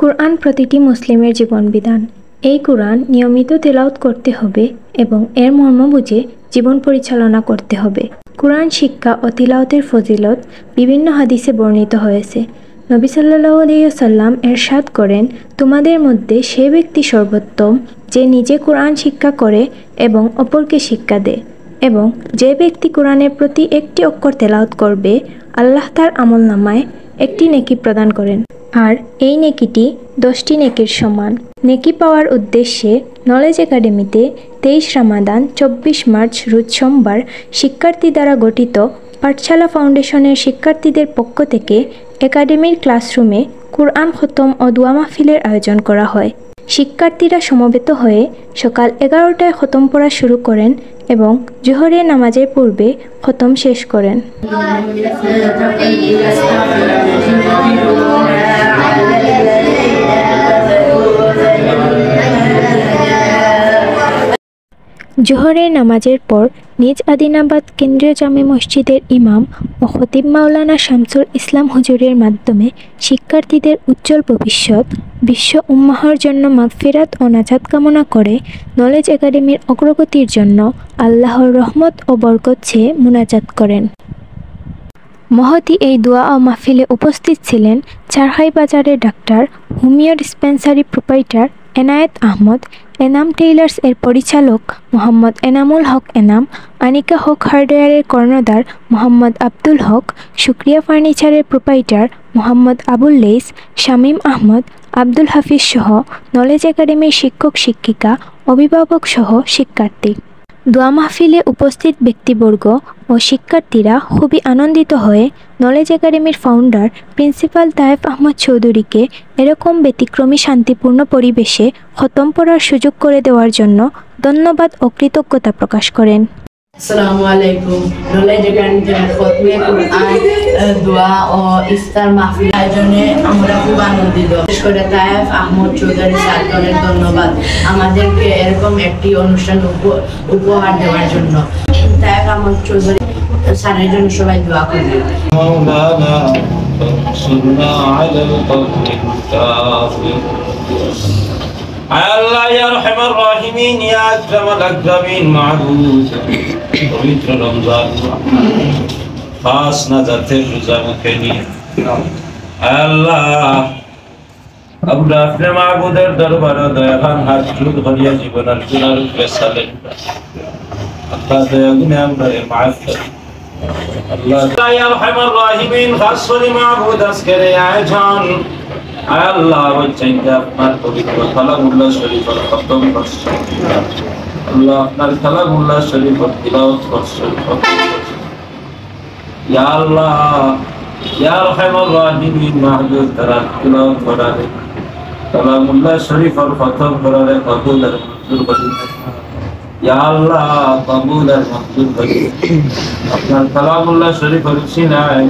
কুরআন প্রতিটি মুসলিমের জীবন বিধান। এই কুরআন নিয়মিত তেলাওয়াত করতে হবে এবং এর মর্ম বুঝে জীবন পরিচালনা করতে হবে। কুরআন শিক্ষা ও তিলাওয়াতের ফজিলত বিভিন্ন হাদিসে বর্ণিত হয়েছে। নবী সাল্লাল্লাহু আলাইহি ওয়াসাল্লাম ইরশাদ করেন, তোমাদের মধ্যে সে ব্যক্তি সর্বোত্তম যে নিজে কুরআন শিক্ষা করে এবং অপরকে শিক্ষা দেয়, এবং যে ব্যক্তি কুরআনের প্রতি একটি অক্ষর তেলাওয়াত করবে আল্লাহ তার আমলনামায় একটি নেকি প্রদান করেন, আর এই নেকিটি 10টি নেকির সমান। নেকি পাওয়ার উদ্দেশ্যে নলেজ একাডেমিতে 23 রামাদান 24 মার্চ রোজ সোমবার শিক্ষার্থী দ্বারা গঠিত পাঠশালা ফাউন্ডেশনের শিক্ষার্থীদের পক্ষ থেকে একাডেমির ক্লাসরুমে কুরআন খতম ও দোয়া মাহফিলের আয়োজন করা হয়। শিক্ষার্থীরা সমবেত হয়ে সকাল 11টায় খতম পড়া শুরু করেন এবং জোহরের নামাজের পূর্বে খতম শেষ করেন। জোহরের নামাজের পর নিজ আদিনাবাদ কেন্দ্রীয় জামে মসজিদের ইমাম ও খতিব মাওলানা শামসুল ইসলাম হুজুরের মাধ্যমে শিক্ষার্থীদের উজ্জ্বল ভবিষ্যৎ, বিশ্ব উম্মাহর জন্য মাগফিরাত ও নাজাত কামনা করে নলেজ একাডেমির অগ্রগতির জন্য আল্লাহর রহমত ও বরকত চেয়ে মুনাজাত করেন। মহতী এই দোয়া ও মাহফিলে উপস্থিত ছিলেন চারহাই বাজারের doctor, homeo dispensary proprietor Enayet Ahmed, Enam tailors এর পরিচালক মোহাম্মদ এনামুল হক এনাম, আনিকা হক হার্ডওয়্যারের কর্ণধার মোহাম্মদ আব্দুল হক, শুক্রিয়া ফার্নিচারের প্রোপাইটার মোহাম্মদ আবুল লেইস, শামীম আহমদ, আব্দুল হাফিজ সহ নলেজ একাডেমির শিক্ষক শিক্ষিকা, অভিভাবক সহ শিক্ষার্থী। দোয়া মাহফিলে উপস্থিত ব্যক্তিবর্গ ও শিক্ষার্থীরা খুবই আনন্দিত হয়ে নলেজ একাডেমির ফাউন্ডার প্রিন্সিপাল তায়েফ আহমদ চৌধুরীকে এরকম ব্যতিক্রমী শান্তিপূর্ণ পরিবেশে খতম পড়ার সুযোগ করে দেওয়ার জন্য ধন্যবাদ ও কৃতজ্ঞতা প্রকাশ করেন। আসসালামু আলাইকুম। নলেজ একাডেমিতে খতমে কুরআন দোয়া ও ইফতার মাহফিল আয়োজনে আমরা খুব আনন্দিত। বিশেষ করে তায়েফ আহমদ চৌধুরী স্যারকে অনেক ধন্যবাদ আমাদেরকে এরকম একটি অনুষ্ঠান উপহার দেওয়ার জন্য। তায়েফ আহমদ চৌধুরী স্যারের জন্য সবাই দোয়া করবেন। আল্লাহ ইয়া আরহামার রাহিমিন, ইয়া আকরামাল আকরামিন, মাবুদ পবিত্র রমজান খাস নাজাতের রোজা মুখে নিয়ে আল্লাহ আমরা আপনার মাবুদের দরবারে দয়াবান হাত জোড় করিয়া জীবনের গুনার উপরে সালেন। আল্লাহ দয়া গুণে আমরা মাফ করি। আল্লাহ ইয়া আরহামার রাহিমিন, খাস করে মাবুদ আজকের এই আয়োজন আল্লাহ বলছেন আপনার পবিত্র কালামুল্লাহ শরীফের খতম করছেন। আল্লাহ আপনার কালামুল্লাহ শরীফের তিলাওয়াত করছেন। ইয়া আল্লাহ ইয়া আরহামার রাহিমিন, মাহবুব তারা তিলাওয়াত করারে কালামুল্লাহ শরীফের খতম করারে কবুল আর মঞ্জুর করেন। ইয়া আল্লাহ কবুল আর মঞ্জুর করেন। আপনার কালামুল্লাহ শরীফের সিনায়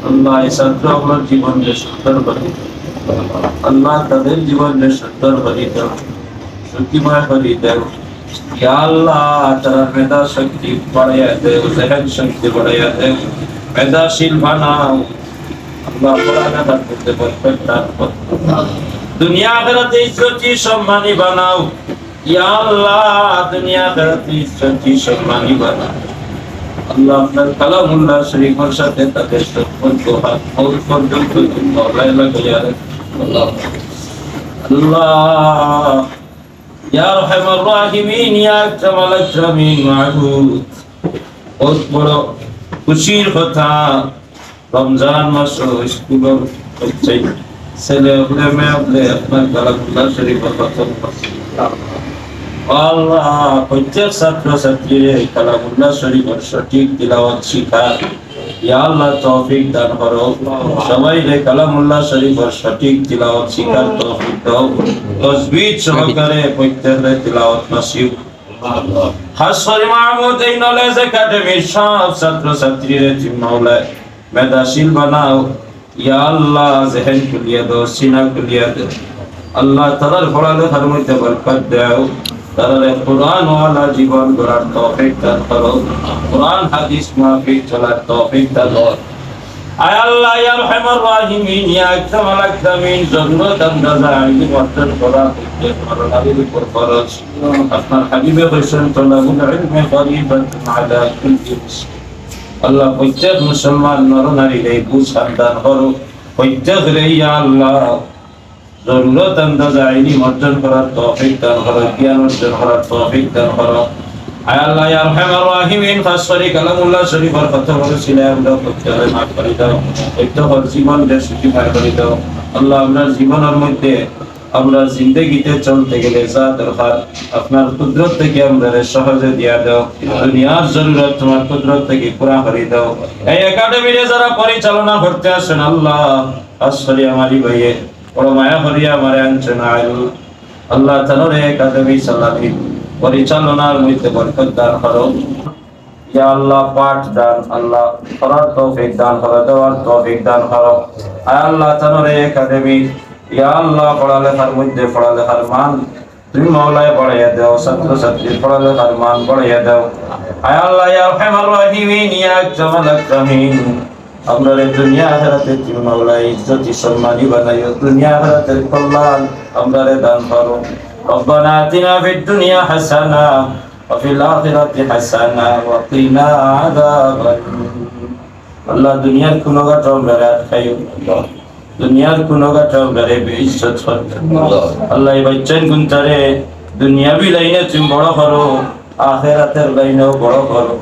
আল্লাহ এই ছাত্রগুলোর জীবনকে সুন্দর করে আল্লাহ তাদের জীবনে সুন্দর করে দাও, সুখীময় করে দাও। ইয়া আল্লাহ তারা মেধা শক্তি বাড়াইয়া দেও, জেহেন শক্তি বাড়াইয়া দেও, মেধাশীল বানাও। আল্লাহ পড়ালেখা করতে বরকত দান করো, দুনিয়া আখিরাতে ইজ্জতি সম্মানী বানাও। ইয়া আল্লাহ দুনিয়া আখিরাতে ইজ্জতি সম্মানী বানাও। আল্লাহ আপনার কালামুল্লাহ শরীফের সাথে তাদের সম্পর্ক হাত পর্যন্ত লাগাইয়া আল্লাহ ইয়া আরহামার রাহিমিন, ইয়া আকরামাল আকরামিন, মাবুদ বহুত বড় খুশির কথা। রমজান মাস স্কুলের হচ্ছে ছেলে মেয়ে আপনার কালামুল্লাহ শরীফের খতম করছে। আল্লাহ প্রত্যেক ছাত্র ছাত্রীর কালামুল্লাহ শরীফের সঠিক তিলাওয়াত শিখার ইয়া আল্লাহ তৌফিক দান করো। সবাইকে কালামুল্লাহ শরীফের সঠিক তিলাওয়াত শিখার তৌফিক দাও। তাজবিদ সহকারে প্রত্যেকের তিলাওয়াত নসিব। খাস করে মাহমুদ এই নলেজ একাডেমির সব ছাত্র ছাত্রীর মাওলা মেধাশীল বানাও। ইয়া আল্লাহ জেহেন খুলিয়া দাও, সিনা খুলিয়া দাও। আল্লাহ তাদের পড়ালেখার মধ্যে বরকত দাও, তাদের কুরআন ওয়ালা জীবন গড়ার তৌফিক দান করো, কুরআন হাদিস মাফিক চলার তৌফিক দান করো। আয় আল্লাহ ইয়া আরহামার রাহিমিন ইয়া আকরামাল আকরামিন জরুরত আন্দাজা আইনি ওয়াক্তের করা হচ্ছে নবীর উপর ফরজ আপনার হাবিবে হোসেন তলাবুল ইলমে গরিবান আলা কুল্লি মুসলিম আল্লাহ প্রত্যেক মুসলমান নর নারী রে বুঝ দান করো প্রত্যেক রে ইয়া আল্লাহ জরুরত আন্দাজা আইনি অর্জন করার তৌফিক দান করো জ্ঞান অর্জন করার তৌফিক দান করো আয় আল্লাহ ইয়া আরহামার রাহিমিন খাস করে কালামুল্লাহ শরীফের কথা বলেছিলাম আমরা প্রত্যেকে মাফ করে দাও প্রত্যেক জীবনকে সুখীময় করে দাও আল্লাহ আপনার জীবনের মধ্যে আমরা জিন্দেগিতে চলতে গেলে যা দরকার আপনার কুদরত থেকে আমাদের সহজে দিয়া দাও দুনিয়ার জরুরত তোমার কুদরত থেকে পুরা করে দাও এই একাডেমিতে যারা পরিচালনা করতে আসেন আল্লাহ খাস করে আমারই ভাইয়ে বড় মায়া করিয়া আমার আনছেন আল্লাহ তাআলা একাডেমি চালানি পরিচালনার মধ্যে বরকত দান করো ইয়া আল্লাহ পাঠ দান আল্লাহ করার তৌফিক দান করো দেওয়ার তৌফিক দান করো আয় আল্লাহ তাআলা একাডেমি ইয়া আল্লাহ পড়ালেখার মধ্যে পড়ালেখার মান তুমি মাওলায় বাড়াইয়া দাও ছাত্র ছাত্রীর পড়ালেখার মান বাড়াইয়া দাও আয় আল্লাহ ইয়া আরহামার রাহিমিন ইয়া আকরামাল আকরামিন আমরা দুনিয়া আখিরাতে তুমি মাওলায় ইজ্জত সম্মানী বানাইও দুনিয়া আখিরাতের কল্যাণ আমরা দান করো ربنا آتنا في الدنيا حسنة وفي الآخرة حسنة وقنا عذاب الله دنيا كنوغا تومبرات خيو দুনিয়ার কোন গাটাও বেড়ে বেইজ্জত করতে আল্লাহ এই বাচ্চান গুনতারে দুনিয়াবি লাইনে তুমি বড় করো আখিরাতের লাইনেও বড় করো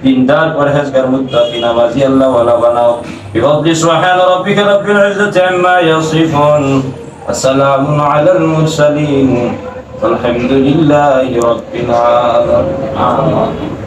দিনদার পরহেজগার মুত্তাকি নামাজি আল্লাহ ওয়ালা বানাও বিফadli সুবহান রাব্বিকা রাব্বিল ইজ্জাতি আম্মা ইয়াসিফুন ওয়া সালামুন আলাল মুরসালিন والحمد لله رب العالمين